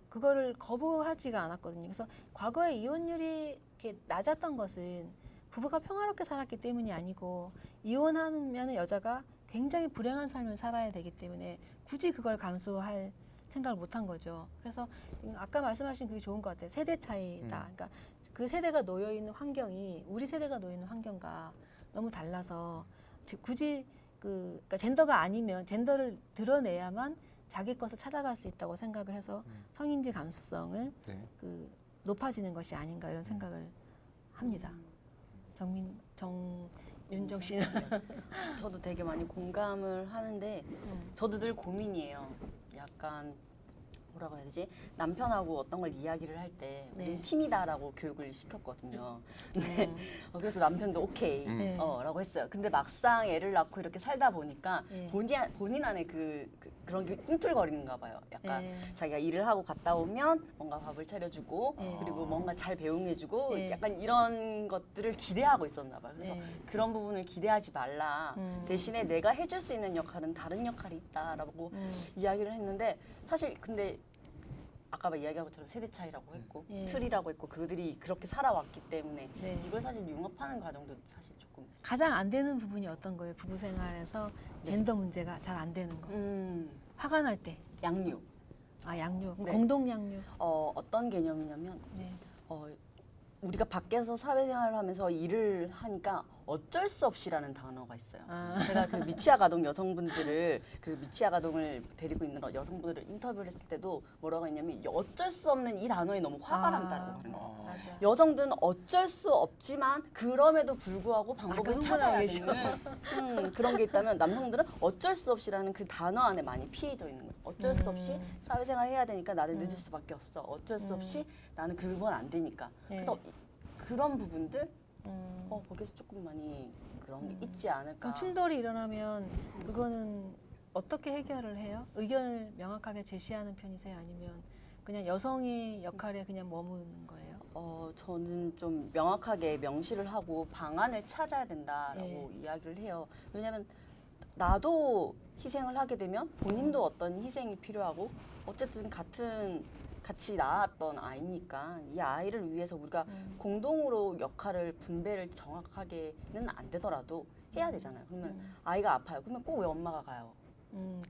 그거를 거부하지가 않았거든요. 그래서 과거에 이혼율이 이렇게 낮았던 것은 부부가 평화롭게 살았기 때문이 아니고 이혼하면 여자가 굉장히 불행한 삶을 살아야 되기 때문에 굳이 그걸 감수할 생각을 못한 거죠. 그래서 아까 말씀하신 그게 좋은 것 같아요. 세대 차이다. 그러니까 그 세대가 놓여 있는 환경이 우리 세대가 놓여 있는 환경과 너무 달라서 굳이 그러니까 젠더가 아니면 젠더를 드러내야만 자기 것을 찾아갈 수 있다고 생각을 해서 성인지 감수성을 네. 그 높아지는 것이 아닌가 이런 생각을 합니다. 윤정 씨는 저도 되게 많이 공감을 하는데 저도 늘 고민이에요. 약간 뭐라고 해야 되지? 남편하고 어떤 걸 이야기를 할 때 우리는 네. 팀이다라고 교육을 시켰거든요. 근데 그래서 남편도 오케이 네. 라고 했어요. 근데 막상 애를 낳고 이렇게 살다 보니까 네. 본인 안에 그런 게 꿈틀거리는가 봐요. 약간 네. 자기가 일을 하고 갔다 오면 뭔가 밥을 차려주고 네. 그리고 뭔가 잘 배웅해주고 네. 약간 이런 것들을 기대하고 있었나 봐요. 그래서 네. 그런 부분을 기대하지 말라. 대신에 내가 해줄 수 있는 역할은 다른 역할이 있다라고 이야기를 했는데 사실 근데 아까 이야기한 것처럼 세대 차이라고 했고 네. 틀이라고 했고 그들이 그렇게 살아왔기 때문에 네. 이걸 사실 융합하는 과정도 사실 조금 가장 안 되는 부분이 어떤 거예요? 부부 생활에서 젠더 문제가 잘 안 되는 거. 화가 날 때. 양육. 양육. 네. 공동 양육. 어떤 개념이냐면 네. 우리가 밖에서 사회생활을 하면서 일을 하니까 어쩔 수 없이라는 단어가 있어요. 아. 제가 그 미취학 아동 여성분들을 그 미취학 아동을 데리고 있는 여성분들을 인터뷰를 했을 때도 뭐라고 했냐면 어쩔 수 없는 이 단어에 너무 화가 난다라고 하는 거예요. 맞아. 여성들은 어쩔 수 없지만 그럼에도 불구하고 그 방법을 흥분하고 찾아야 계셔. 되는 그런 게 있다면 남성들은 어쩔 수 없이라는 그 단어 안에 많이 피해져 있는 거예요. 어쩔 수 없이 사회생활 해야 되니까 나는 늦을 수밖에 없어. 어쩔 수 없이 나는 그건 안 되니까. 네. 그래서 그런 부분들 거기서 조금 많이 그런 게 있지 않을까. 그럼 충돌이 일어나면 그거는 어떻게 해결을 해요? 의견을 명확하게 제시하는 편이세요? 아니면 그냥 여성의 역할에 그냥 머무는 거예요? 저는 좀 명확하게 명시를 하고 방안을 찾아야 된다라고 예. 이야기를 해요. 왜냐하면 나도 희생을 하게 되면 본인도 어떤 희생이 필요하고 어쨌든 같이 낳았던 아이니까 이 아이를 위해서 우리가 공동으로 역할을 분배를 정확하게는 안 되더라도 해야 되잖아요. 그러면 아이가 아파요. 그러면 꼭 왜 엄마가 가요?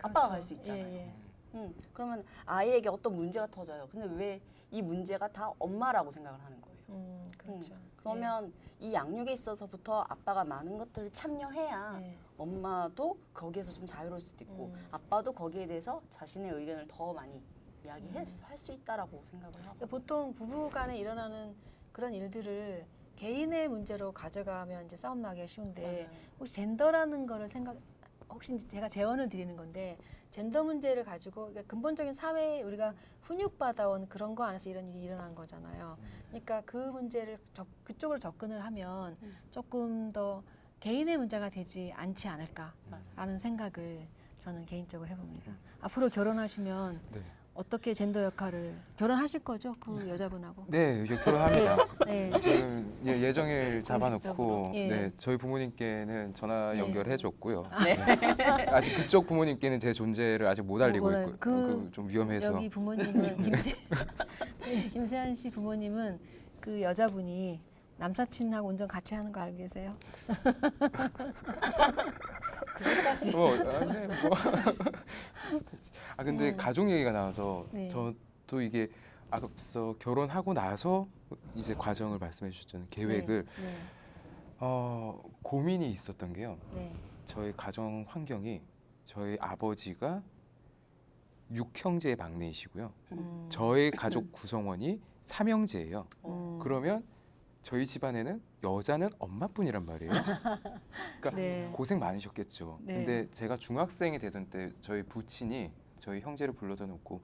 아빠가 갈 수 있잖아요. 예, 예. 그러면 아이에게 어떤 문제가 터져요. 근데 왜 이 문제가 다 엄마라고 생각을 하는 거예요. 그렇죠. 그러면 이 양육에 있어서부터 아빠가 많은 것들을 참여해야 예. 엄마도 거기에서 좀 자유로울 수도 있고 아빠도 거기에 대해서 자신의 의견을 더 많이 이야기할 수 있다라고 생각을 하고. 그러니까 보통 부부간에 일어나는 그런 일들을 개인의 문제로 가져가면 이제 싸움 나기가 쉬운데 맞아요. 혹시 젠더라는 거를 혹시 이제 제가 제언을 드리는 건데 젠더 문제를 가지고 그러니까 근본적인 사회에 우리가 훈육받아온 그런 거 안에서 이런 일이 일어난 거잖아요. 그러니까 그 문제를 그쪽으로 접근을 하면 조금 더 개인의 문제가 되지 않지 않을까라는 생각을 저는 개인적으로 해봅니다. 앞으로 결혼하시면 네. 어떻게 젠더 역할을 결혼하실 거죠? 그 여자분하고? 네, 이제 결혼합니다. 네. 지금 예정일 잡아놓고 공식적으로. 예. 네, 저희 부모님께는 전화 네. 연결해줬고요. 네. 아직 그쪽 부모님께는 제 존재를 아직 못 알리고 몰라요. 있고 좀 위험해서. 여기 부모님은 네, 김세한 씨 부모님은 그 여자분이 남사친하고 운전 같이 하는 거 알고 계세요? 네, 뭐. 근데 가족 얘기가 나와서 네. 저도 이게 앞서 결혼하고 나서 이제 과정을 말씀해 주셨잖아요. 계획을 네. 고민이 있었던 게요. 네. 저희 가정 환경이 저희 아버지가 6형제의 막내이시고요. 저희 가족 구성원이 3형제예요. 그러면 저희 집안에는 여자는 엄마뿐이란 말이에요. 그러니까 네. 고생 많으셨겠죠. 네. 근데 제가 중학생이 되던 때 저희 부친이 저희 형제를 불러다 놓고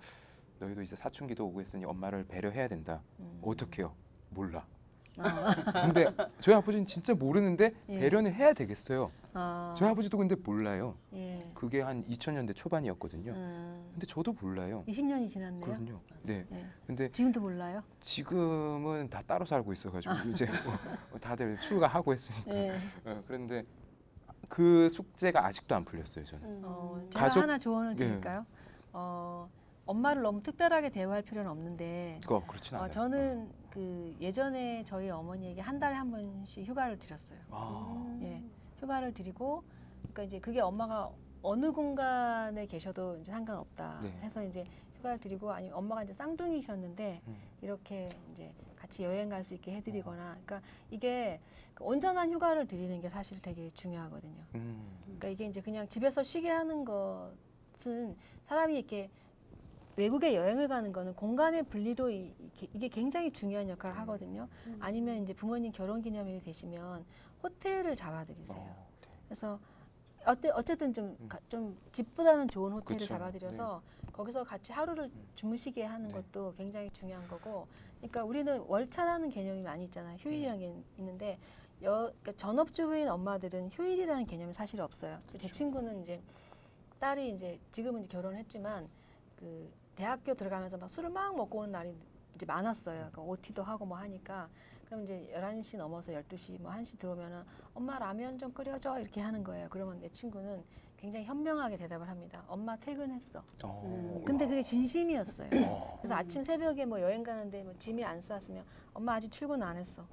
너희도 이제 사춘기도 오고 했으니 엄마를 배려해야 된다. 어떻게요? 몰라. 근데 저희 아버지는 진짜 모르는데 예. 배려는 해야 되겠어요. 아, 저희 아버지도 근데 몰라요. 예. 그게 한 2000년대 초반이었거든요. 근데 저도 몰라요. 20년이 지났네요. 그럼요. 네. 네. 근데 지금도 몰라요? 지금은 다 따로 살고 있어가지고 이제 다들 출가하고 했으니까. 네. 그런데 그 숙제가 아직도 안 풀렸어요, 저는. 제가 가족- 하나 조언을 네. 드릴까요? 엄마를 너무 특별하게 대우할 필요는 없는데 그렇진 않아요. 저는 그 예전에 저희 어머니에게 한 달에 한 번씩 휴가를 드렸어요. 예, 휴가를 드리고, 그러니까 이제 그게 엄마가 어느 공간에 계셔도 이제 상관없다 네. 해서 이제 휴가를 드리고, 아니 엄마가 이제 쌍둥이셨는데 이렇게 이제 같이 여행 갈 수 있게 해드리거나, 그러니까 이게 그 온전한 휴가를 드리는 게 사실 되게 중요하거든요. 그러니까 이게 이제 그냥 집에서 쉬게 하는 것은 사람이 이렇게 외국에 여행을 가는 거는 공간의 분리도 이게 굉장히 중요한 역할을 하거든요. 아니면 이제 부모님 결혼기념일이 되시면 호텔을 잡아드리세요. 그래서 어쨌든 좀 집보다는 좋은 호텔을 그쵸. 잡아드려서 거기서 같이 하루를 주무시게 하는 것도 굉장히 중요한 거고. 그러니까 우리는 월차라는 개념이 많이 있잖아요. 휴일이라는 게 있는데 그러니까 전업주부인 엄마들은 휴일이라는 개념이 사실 없어요. 제 친구는 이제 딸이 이제 지금은 이제 결혼했지만 그 대학교 들어가면서 막 술을 막 먹고 오는 날이 이제 많았어요. 그러니까 OT도 하고 뭐 하니까. 그럼 이제 11시 넘어서 12시 뭐 1시 들어오면은 엄마 라면 좀 끓여줘 이렇게 하는 거예요. 그러면 내 친구는 굉장히 현명하게 대답을 합니다. 엄마 퇴근했어. 근데 그게 진심이었어요. 그래서 아침 새벽에 뭐 여행 가는데 뭐 짐이 안 쌌으면 엄마 아직 출근 안 했어.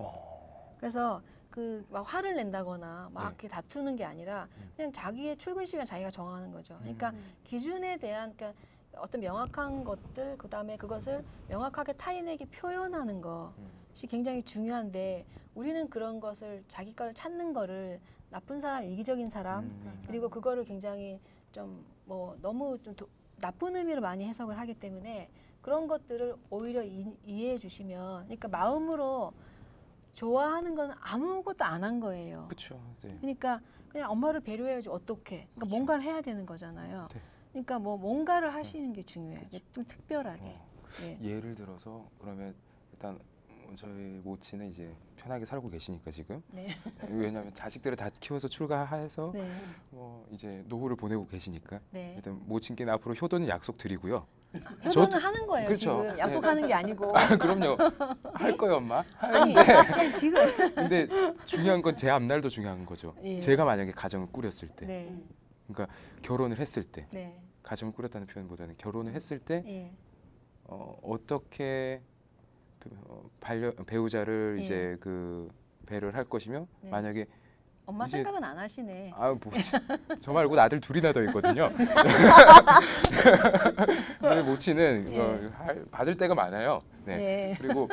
그래서 그 막 화를 낸다거나 막 이렇게 다투는 게 아니라 그냥 자기의 출근 시간 자기가 정하는 거죠. 그러니까 기준에 대한 그러니까 어떤 명확한 것들, 그다음에 그것을 명확하게 타인에게 표현하는 것이 굉장히 중요한데 우리는 그런 것을 자기 걸 찾는 거를 나쁜 사람, 이기적인 사람 그리고 그거를 굉장히 좀 뭐 너무 좀 나쁜 의미로 많이 해석을 하기 때문에 그런 것들을 오히려 이해해 주시면 그러니까 마음으로 좋아하는 건 아무것도 안 한 거예요. 그렇죠. 네. 그러니까 그냥 엄마를 배려해야지 어떻게? 그러니까 그렇죠. 뭔가를 해야 되는 거잖아요. 네. 그러니까 뭐 뭔가를 하시는 게 중요해요. 그렇죠. 좀 특별하게. 어. 예. 예를 들어서 그러면 일단 저희 모친은 이제 편하게 살고 계시니까 지금 네. 왜냐하면 자식들을 다 키워서 출가해서 네. 뭐 이제 노후를 보내고 계시니까 네. 일단 모친께는 앞으로 효도는 약속 드리고요. 효도는 하는 거예요. 그렇죠. 지금 약속하는 게 아니고. 그럼요. 할 거예요, 엄마. 아니 지금. 근데 중요한 건 제 앞날도 중요한 거죠. 예. 제가 만약에 가정을 꾸렸을 때, 네. 그러니까 결혼을 했을 때, 네. 가정을 꾸렸다는 표현보다는 결혼을 했을 때 예. 어떻게 배우자를 예. 이제 그 배를 할 것이며 네. 만약에 엄마 이제- 생각은 안 하시네. 아 뭐지 저 말고 아들 둘이나 더 있거든요. 근데 모친은 예. 받을 때가 많아요. 네. 네. 그리고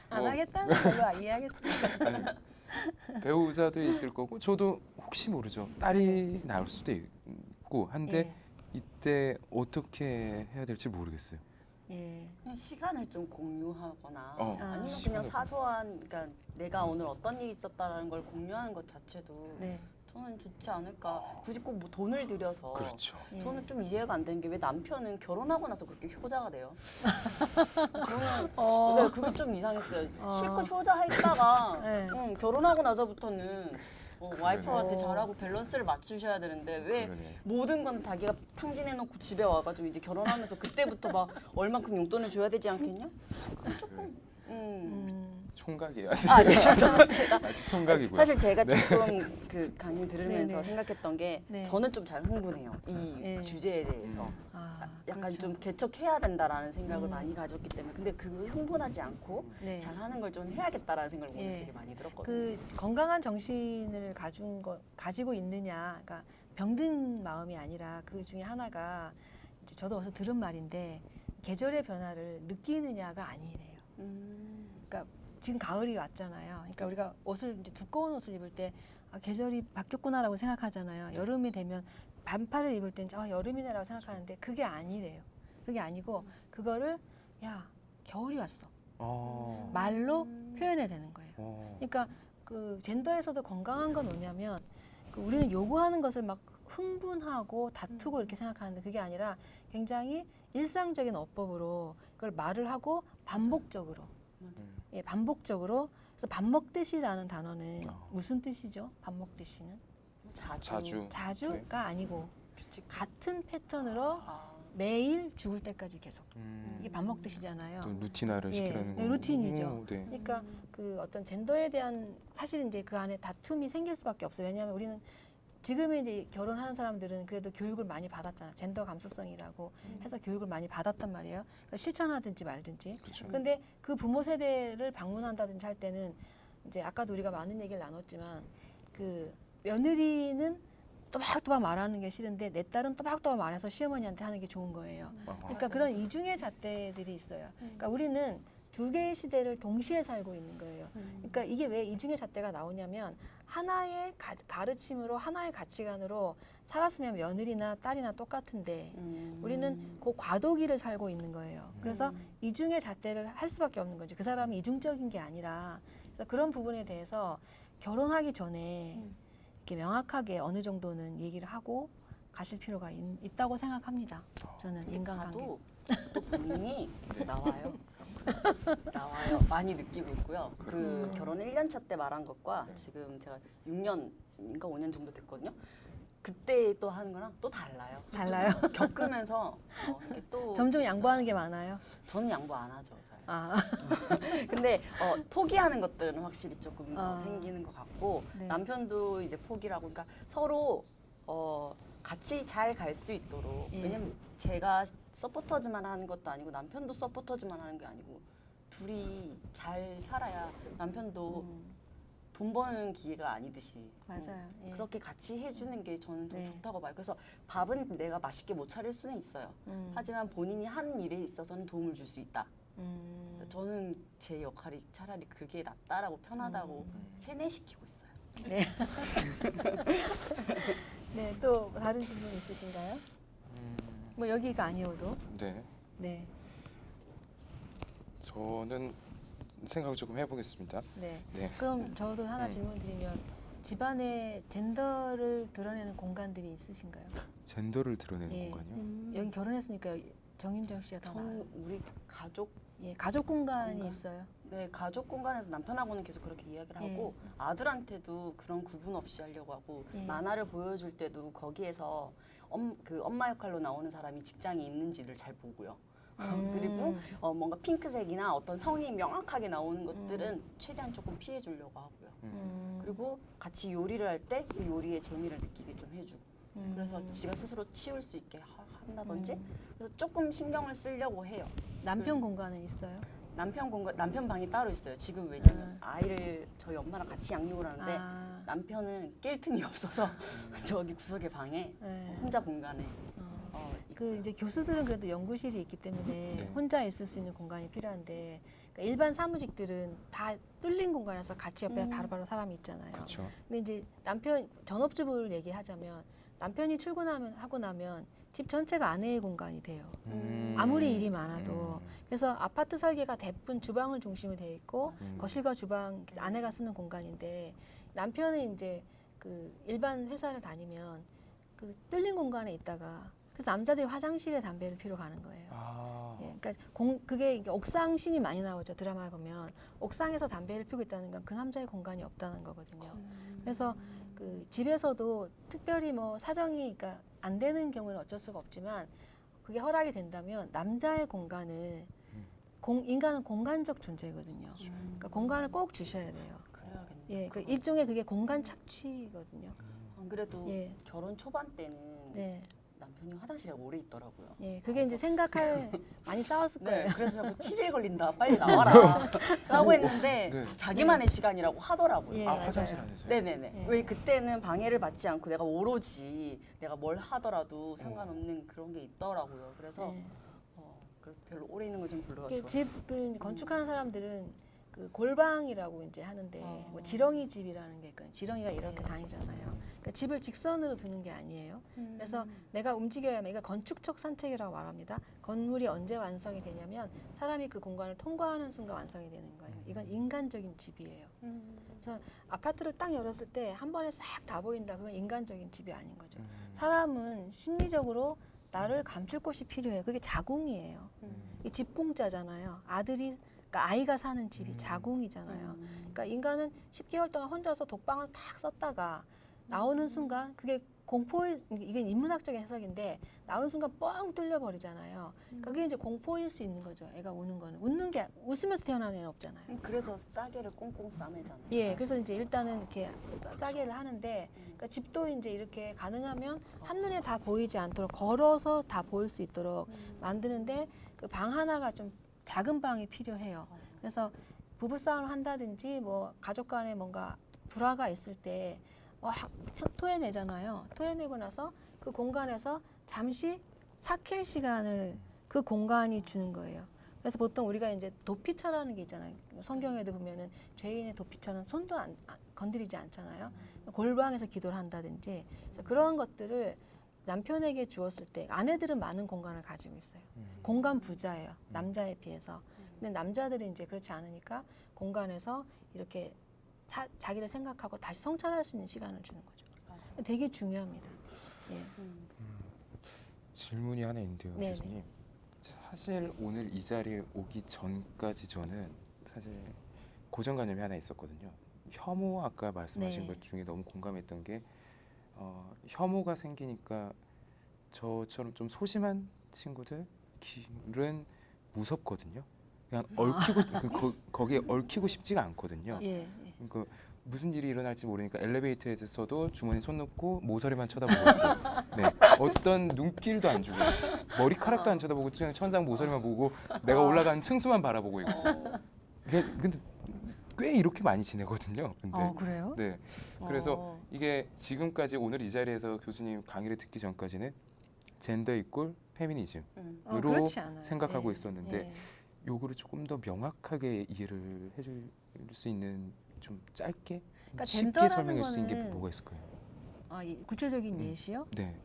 안 뭐 하겠다는 걸로 이해하겠습니다. 아니, 배우자도 있을 거고 저도 혹시 모르죠. 딸이 나올 수도 있고 한데 이때 어떻게 해야 될지 모르겠어요. 예. 그냥 시간을 좀 공유하거나 아니면 그냥 시간을 사소한 그러니까 내가 오늘 어떤 일이 있었다라는 걸 공유하는 것 자체도 네. 저는 좋지 않을까. 굳이 꼭 뭐 돈을 들여서. 그렇죠. 예. 저는 좀 이해가 안 되는 게 왜 남편은 결혼하고 나서 그렇게 효자가 돼요? 저는 네, 그게 좀 이상했어요. 실컷 효자했다가 네. 결혼하고 나서부터는 와이프한테 그러네. 잘하고 밸런스를 맞추셔야 되는데 왜 그러네. 모든 건 자기가 탕진해놓고 집에 와가지고 이제 결혼하면서 그때부터 막 얼만큼 용돈을 줘야 되지 않겠냐? 그건 조금 총각이에요. 아직. 네, 죄송합니다. 아직 총각이고요. 사실 제가 조금 그 강의 들으면서 네네. 생각했던 게 네. 저는 좀 잘 흥분해요. 이 네. 주제에 대해서. 약간 그렇죠. 좀 개척해야 된다라는 생각을 많이 가졌기 때문에 근데 그 흥분하지 않고 네. 잘하는 걸 좀 해야겠다라는 생각을 오늘 예. 되게 많이 들었거든요. 그 건강한 정신을 가지고 있느냐, 그러니까 병든 마음이 아니라 그 중에 하나가 이제 저도 어디서 들은 말인데 계절의 변화를 느끼느냐가 아니래요. 그러니까 지금 가을이 왔잖아요. 그러니까 우리가 옷을 이제 두꺼운 옷을 입을 때 계절이 바뀌었구나라고 생각하잖아요. 여름이 되면 반팔을 입을 땐 여름이네라고 생각하는데 그게 아니래요. 그게 아니고 그거를 야 겨울이 왔어. 말로 표현해야 되는 거예요. 그러니까 그 젠더에서도 건강한 건 뭐냐면 그 우리는 요구하는 것을 막 흥분하고 다투고 이렇게 생각하는데 그게 아니라 굉장히 일상적인 어법으로 그걸 말을 하고 반복적으로 예, 반복적으로 그래서 밥 먹듯이라는 단어는 무슨 뜻이죠? 밥 먹듯이는 자주가 아니고 규칙. 같은 패턴으로 매일 죽을 때까지 계속 이게 밥 먹듯이잖아요. 또 루틴화를 시키라는 네, 루틴이죠. 네. 그러니까 그 어떤 젠더에 대한 사실 이제 그 안에 다툼이 생길 수밖에 없어요. 왜냐하면 우리는 지금의 이제 결혼하는 사람들은 그래도 교육을 많이 받았잖아요. 젠더 감수성이라고 해서 교육을 많이 받았단 말이에요. 그러니까 실천하든지 말든지. 그렇죠. 그런데 그 부모 세대를 방문한다든지 할 때는 이제 아까도 우리가 많은 얘기를 나눴지만 그 며느리는 또박또박 말하는 게 싫은데 내 딸은 또박또박 말해서 시어머니한테 하는 게 좋은 거예요. 그러니까 그런 이중의 잣대들이 있어요. 그러니까 우리는 두 개의 시대를 동시에 살고 있는 거예요. 그러니까 이게 왜 이중의 잣대가 나오냐면 하나의 가르침으로 하나의 가치관으로 살았으면 며느리나 딸이나 똑같은데 우리는 그 과도기를 살고 있는 거예요. 그래서 이중의 잣대를 할 수밖에 없는 거죠. 그 사람이 이중적인 게 아니라 그래서 그런 부분에 대해서 결혼하기 전에 이렇게 명확하게 어느 정도는 얘기를 하고 가실 필요가 있다고 생각합니다. 저는 인간관계. 가도 또 본능이 나와요. 많이 느끼고 있고요. 그 결혼 1년 차 때 말한 것과 지금 제가 6년인가 5년 정도 됐거든요. 그때 또 하는 거랑 또 달라요. 달라요? 겪으면서 이게 또 점점 있어요. 양보하는 게 많아요. 저는 양보 안 하죠. 잘. 아, 근데 포기하는 것들은 확실히 조금 더 생기는 것 같고 네. 남편도 이제 포기라고 그러니까 서로 같이 잘 갈 수 있도록 예. 왜냐면 제가 서포터즈만 하는 것도 아니고 남편도 서포터즈만 하는 게 아니고 둘이 잘 살아야 남편도 돈 버는 기회가 아니듯이 맞아요. 예. 그렇게 같이 해주는 게 저는 더 네. 좋다고 봐요. 그래서 밥은 내가 맛있게 못 차릴 수는 있어요. 하지만 본인이 하는 일에 있어서는 도움을 줄 수 있다. 저는 제 역할이 차라리 그게 낫다라고 편하다고 세뇌시키고 있어요. 네. 네, 또 다른 질문 있으신가요? 뭐 여기가 아니어도. 네. 네, 저는 생각을 조금 해보겠습니다. 네. 네. 그럼 저도 하나 질문 드리면 집안에 젠더를 드러내는 공간들이 있으신가요? 젠더를 드러내는 예. 공간이요? 여기 결혼했으니까 정인정 씨가 더 나아요. 우리 가족 예, 가족 공간이 공간? 있어요. 네, 가족 공간에서 남편하고는 계속 그렇게 이야기를 예. 하고 아들한테도 그런 구분 없이 하려고 하고 예. 만화를 보여줄 때도 거기에서 그 엄마 역할로 나오는 사람이 직장이 있는지를 잘 보고요. 그리고 뭔가 핑크색이나 어떤 성이 명확하게 나오는 것들은 최대한 조금 피해 주려고 하고요. 그리고 같이 요리를 할 때 그 요리의 재미를 느끼게 좀 해주고 그래서 지가 스스로 치울 수 있게 한다든지 그래서 조금 신경을 쓰려고 해요. 남편 공간은 있어요? 남편 방이 따로 있어요. 지금 왜냐면 아이를 저희 엄마랑 같이 양육을 하는데 아, 남편은 낄 틈이 없어서 저기 구석의 방에 네. 혼자 공간에 그 이제 교수들은 그래도 연구실이 있기 때문에 네. 혼자 있을 수 있는 공간이 필요한데 그러니까 일반 사무직들은 다 뚫린 공간에서 같이 옆에 바로바로 사람이 있잖아요. 그렇죠. 근데 이제 남편 전업주부를 얘기하자면 남편이 하고 나면 집 전체가 아내의 공간이 돼요. 아무리 일이 많아도. 그래서 아파트 설계가 대부분 주방을 중심으로 돼 있고 거실과 주방 아내가 쓰는 공간인데 남편은 이제 그 일반 회사를 다니면 그 뚫린 공간에 있다가 그래서 남자들이 화장실에 담배를 피러 가는 거예요. 아. 예, 그러니까 그게 이게 옥상 씬이 많이 나오죠. 드라마에 보면 옥상에서 담배를 피우고 있다는 건 그 남자의 공간이 없다는 거거든요. 그래서 그 집에서도 특별히 뭐 사정이 그러니까 안 되는 경우는 어쩔 수가 없지만 그게 허락이 된다면 남자의 공간을 인간은 공간적 존재거든요. 그러니까 공간을 꼭 주셔야 돼요. 그래야겠네요. 예, 그 일종의 그게 공간 착취거든요. 안 그래도 예. 결혼 초반 때는 네, 남편이 화장실에 오래 있더라고요. 예, 그게 이제 생각할 많이 싸웠을 거예요. 네, 그래서 자꾸 치질 걸린다, 빨리 나와라 라고 했는데 네. 자기만의 시간이라고 하더라고요. 예, 아, 맞아요. 화장실 안에서요? 네네네. 네. 왜 그때는 방해를 받지 않고 내가 오로지 내가 뭘 하더라도 상관없는 그런 게 있더라고요. 그래서 네. 별로 오래 있는 건 좀 별로가 이게 좋아요. 집을 건축하는 사람들은 그 골방이라고 이제 하는데 뭐 지렁이 집이라는 게 있거든요. 지렁이가 이렇게 다니잖아요. 그러니까 집을 직선으로 두는 게 아니에요. 그래서 내가 움직여야만 이거 건축적 산책이라고 말합니다. 건물이 언제 완성이 되냐면 사람이 그 공간을 통과하는 순간 완성이 되는 거예요. 이건 인간적인 집이에요. 그래서 아파트를 딱 열었을 때 한 번에 싹 다 보인다. 그건 인간적인 집이 아닌 거죠. 사람은 심리적으로 나를 감출 곳이 필요해요. 그게 자궁이에요. 이게 집공자잖아요. 그러니까 아이가 사는 집이 자궁이잖아요. 그러니까 인간은 10개월 동안 혼자서 독방을 탁 썼다가 나오는 순간 그게 이게 인문학적인 해석인데 나오는 순간 뻥 뚫려 버리잖아요. 그러니까 그게 이제 공포일 수 있는 거죠. 애가 우는 거는 웃으면서 태어나는 애는 없잖아요. 그래서 싸개를 꽁꽁 싸매잖아요. 예, 그래서 이제 일단은 이렇게 싸게를 하는데, 그러니까 집도 이제 이렇게 가능하면 한눈에 다 보이지 않도록 걸어서 다 보일 수 있도록 만드는데 그 방 하나가 좀 작은 방이 필요해요. 그래서 부부싸움을 한다든지 뭐 가족 간에 뭔가 불화가 있을 때 토해내잖아요. 토해내고 나서 그 공간에서 잠시 삭힐 시간을 그 공간이 주는 거예요. 그래서 보통 우리가 이제 도피처라는 게 있잖아요. 성경에도 보면은 죄인의 도피처는 손도 건드리지 않잖아요. 골방에서 기도를 한다든지 그래서 그런 것들을 남편에게 주었을 때 아내들은 많은 공간을 가지고 있어요. 공간 부자예요. 남자에 비해서. 근데 남자들은 이제 그렇지 않으니까 공간에서 이렇게 자기를 생각하고 다시 성찰할 수 있는 시간을 주는 거죠. 되게 중요합니다. 예. 질문이 하나 있는데요, 네네. 교수님. 사실 오늘 이 자리에 오기 전까지 저는 사실 고정관념이 하나 있었거든요. 혐오 아까 말씀하신 네. 것 중에 너무 공감했던 게 혐오가 생기니까 저처럼 좀 소심한 친구들은 무섭거든요. 그냥 얽히고 거기에 얽히고 싶지가 않거든요. 예. 그러니까 무슨 일이 일어날지 모르니까 엘리베이터에서도 주머니 손 넣고 모서리만 쳐다보고 있고, 네. 어떤 눈길도 안 주고 머리카락도 안 쳐다보고 그냥 천장 모서리만 보고 내가 올라가는 층수만 바라보고 있고. 근데 꽤 이렇게 많이 지내거든요. 근데 그래요? 네. 그래서 이게 지금까지 오늘 이 자리에서 교수님 강의를 듣기 전까지는 젠더 이꼴 페미니즘으로 그렇지 않아요. 생각하고 예. 있었는데 예. 요거를 조금 더 명확하게 이해를 해줄 수 있는 좀 짧게 그러니까 쉽게 젠더라는 설명할 수 있는 게 거는 뭐가 있을까요? 구체적인 예시요? 네,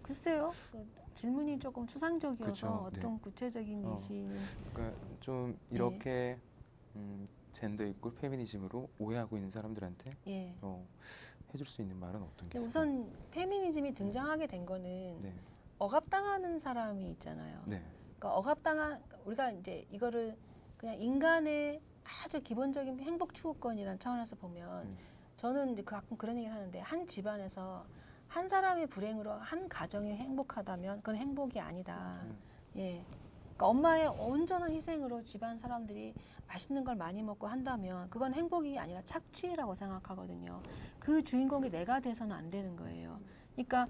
글쎄요. 그 질문이 조금 추상적이어서 그쵸, 네. 어떤 구체적인 어. 예시는 그러니까 좀 이렇게 젠더 이퀄 페미니즘으로 오해하고 있는 사람들한테 예. 해줄 수 있는 말은 어떤 게 근데 있을까요? 우선 페미니즘이 등장하게 된 거는 네, 억압당하는 사람이 있잖아요. 네, 그러니까 우리가 이제 이거를 그냥 인간의 아주 기본적인 행복 추구권이라는 차원에서 보면 저는 이제 가끔 그런 얘기를 하는데 한 집안에서 한 사람의 불행으로 한 가정이 행복하다면 그건 행복이 아니다. 예. 그러니까 엄마의 온전한 희생으로 집안 사람들이 맛있는 걸 많이 먹고 한다면 그건 행복이 아니라 착취라고 생각하거든요. 그 주인공이 내가 돼서는 안 되는 거예요. 그러니까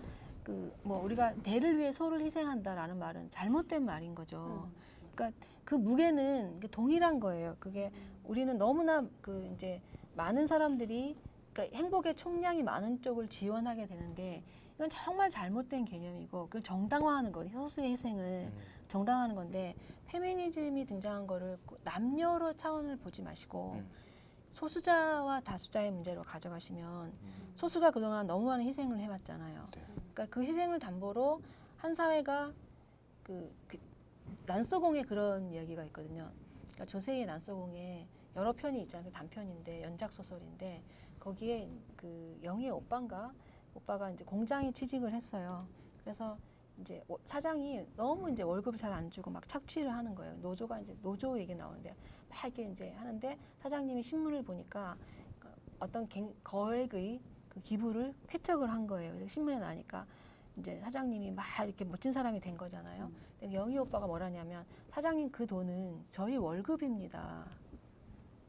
우리가 대를 위해 소를 희생한다라는 말은 잘못된 말인 거죠. 그러니까 그 무게는 동일한 거예요. 그게 우리는 너무나 이제 많은 사람들이 그러니까 행복의 총량이 많은 쪽을 지원하게 되는데 이건 정말 잘못된 개념이고 그걸 정당화하는 거예요. 소수의 희생을 정당화하는 건데 페미니즘이 등장한 거를 남녀로 차원을 보지 마시고 소수자와 다수자의 문제로 가져가시면 소수가 그동안 너무 많은 희생을 해왔잖아요. 네. 그러니까 그 희생을 담보로 한 사회가 난소공에 그런 이야기가 있거든요. 그러니까 조세희의 난소공에 여러 편이 있잖아요. 단편인데 연작 소설인데 거기에 영희의 오빠가 이제 공장에 취직을 했어요. 그래서 이제 사장이 너무 이제 월급을 잘 안 주고 막 착취를 하는 거예요. 노조 얘기 나오는데 막 이렇게 이제 하는데 사장님이 신문을 보니까 어떤 거액의 그 기부를 쾌척을 한 거예요. 그래서 신문에 나니까 이제 사장님이 막 이렇게 멋진 사람이 된 거잖아요. 근데 영희 오빠가 뭐라냐면 사장님 그 돈은 저희 월급입니다.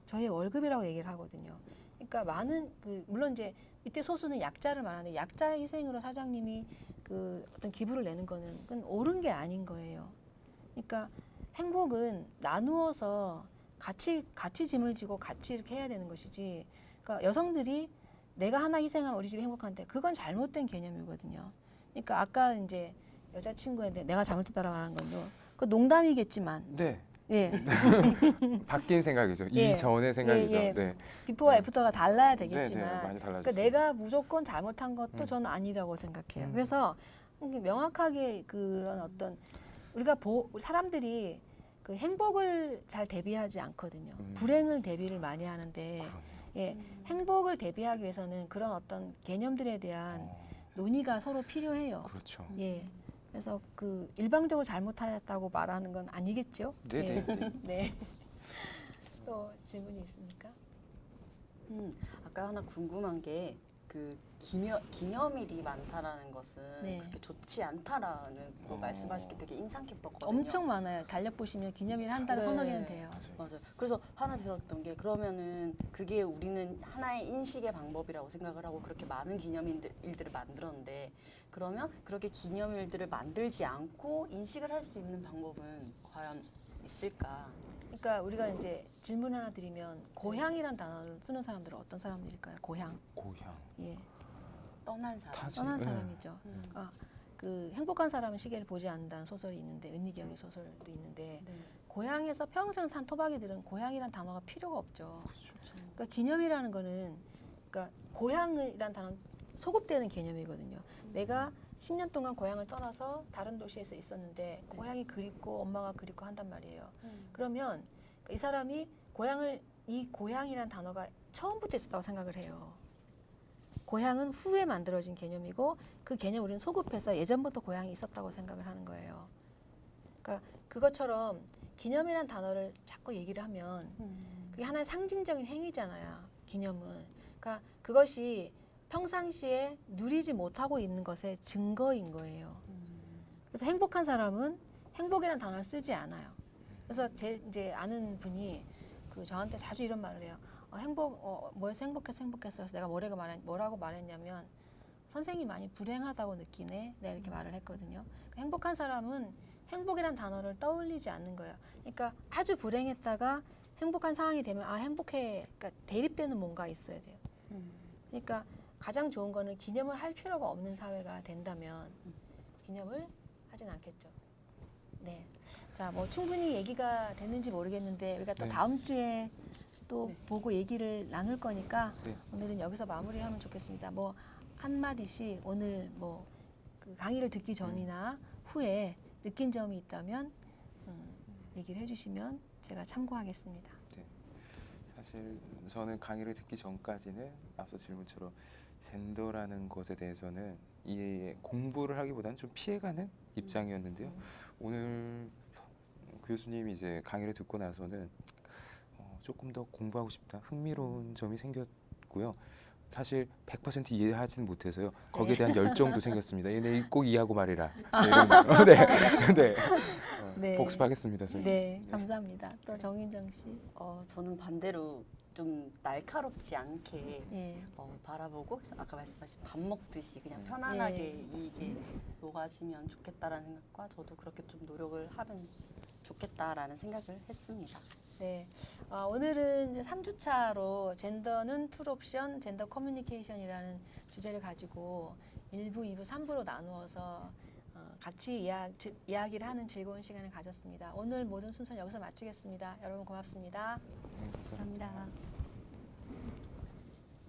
저희 월급이라고 얘기를 하거든요. 그러니까 많은 물론 이제 이때 소수는 약자를 말하는데 약자의 희생으로 사장님이 어떤 기부를 내는 거는 그건 옳은 게 아닌 거예요. 그러니까 행복은 나누어서 같이 짐을 지고 같이 이렇게 해야 되는 것이지. 그러니까 여성들이 내가 하나 희생하면 우리 집이 행복한데 그건 잘못된 개념이거든요. 그러니까 아까 이제 여자친구한테 내가 잘못했다라고 하는 건요. 그 농담이겠지만 네. 예. 바뀐 생각이죠. 예. 이전의 생각이죠. 예. 네. 비포와 네. 애프터가 달라야 네, 되겠지만 네, 많이 달라졌어요. 그러니까 내가 무조건 잘못한 것도 저는 아니라고 생각해요. 그래서 명확하게 그런 어떤 우리가 사람들이 그 행복을 잘 대비하지 않거든요. 불행을 대비를 많이 하는데 예, 행복을 대비하기 위해서는 그런 어떤 개념들에 대한 논의가 서로 필요해요. 그렇죠. 예. 그래서 일방적으로 잘못하였다고 말하는 건 아니겠죠? 네, 예. 네, 네. 네. 또 질문이 있습니까? 아까 하나 궁금한 게 기념일이 많다라는 것은 네. 그렇게 좋지 않다라는 거 말씀하실 게 되게 인상 깊었거든요. 엄청 많아요. 달력 보시면 기념일 한 달에 네. 서너 개는 돼요. 맞아요. 그래서 하나 들었던 게 그러면은 그게 우리는 하나의 인식의 방법이라고 생각을 하고 그렇게 많은 기념일들을 만들었는데 그러면 그렇게 기념일들을 만들지 않고 인식을 할 수 있는 방법은 과연 있을까? 그러니까 우리가 이제 질문 하나 드리면 고향이란 단어를 쓰는 사람들은 어떤 사람들일까요? 고향. 고향. 예. 떠난 사람. 타지. 떠난 네. 사람이죠. 행복한 사람은 시계를 보지 않는다는 소설이 있는데 은희경의 소설도 있는데 네. 고향에서 평생 산 토박이들은 고향이란 단어가 필요가 없죠. 그렇죠. 그러니까 기념이라는 거는 그러니까 고향이란 단어는 소급되는 개념이거든요. 내가 10년 동안 고향을 떠나서 다른 도시에서 있었는데 고향이 그립고 엄마가 그립고 한단 말이에요. 그러면 이 사람이 이 고향이란 단어가 처음부터 있었다고 생각을 해요. 고향은 후에 만들어진 개념이고 그 개념 우리는 소급해서 예전부터 고향이 있었다고 생각을 하는 거예요. 그러니까 그것처럼 기념이란 단어를 자꾸 얘기를 하면 그게 하나의 상징적인 행위잖아요. 기념은. 그러니까 그것이 평상시에 누리지 못하고 있는 것의 증거인 거예요. 그래서 행복한 사람은 행복이라는 단어를 쓰지 않아요. 그래서 이제 아는 분이 저한테 자주 이런 말을 해요. 뭐에서 행복했어. 그래서 내가 뭐라고 말했냐면 선생님이 많이 불행하다고 느끼네. 내가 이렇게 말을 했거든요. 그러니까 행복한 사람은 행복이란 단어를 떠올리지 않는 거예요. 그러니까 아주 불행했다가 행복한 상황이 되면 행복해. 그러니까 대립되는 뭔가 있어야 돼요. 그러니까 가장 좋은 거는 기념을 할 필요가 없는 사회가 된다면 기념을 하진 않겠죠. 네. 자, 뭐 충분히 얘기가 됐는지 모르겠는데 우리가 또 네. 다음 주에 또 네. 보고 얘기를 나눌 거니까 네. 오늘은 여기서 마무리를 하면 좋겠습니다. 뭐 한마디씩 오늘 뭐 그 강의를 듣기 전이나 후에 느낀 점이 있다면 얘기를 해주시면 제가 참고하겠습니다. 사실 저는 강의를 듣기 전까지는 앞서 질문처럼 젠더라는 것에 대해서는 이 공부를 하기보다는 좀 피해가는 입장이었는데요. 오늘 교수님이 이제 강의를 듣고 나서는 조금 더 공부하고 싶다, 흥미로운 점이 생겼고요. 사실 100% 이해하지는 못해서요. 거기에 대한 열정도 생겼습니다. 얘네 꼭 이해하고 말이라. 네, 이런 거. 네, 네. 네. 복습하겠습니다, 선생님. 네, 감사합니다. 또 정인정 씨. 저는 반대로 좀 날카롭지 않게 예. 바라보고 아까 말씀하신 밥 먹듯이 그냥 편안하게 예. 이게 녹아지면 좋겠다라는 생각과 저도 그렇게 좀 노력을 하면 좋겠다라는 생각을 했습니다. 네. 오늘은 3주차로 젠더는 툴 옵션, 젠더 커뮤니케이션이라는 주제를 가지고 1부, 2부, 3부로 나누어서 같이 이야기를 하는 즐거운 시간을 가졌습니다. 오늘 모든 순서는 여기서 마치겠습니다. 여러분 고맙습니다. 감사합니다. 감사합니다.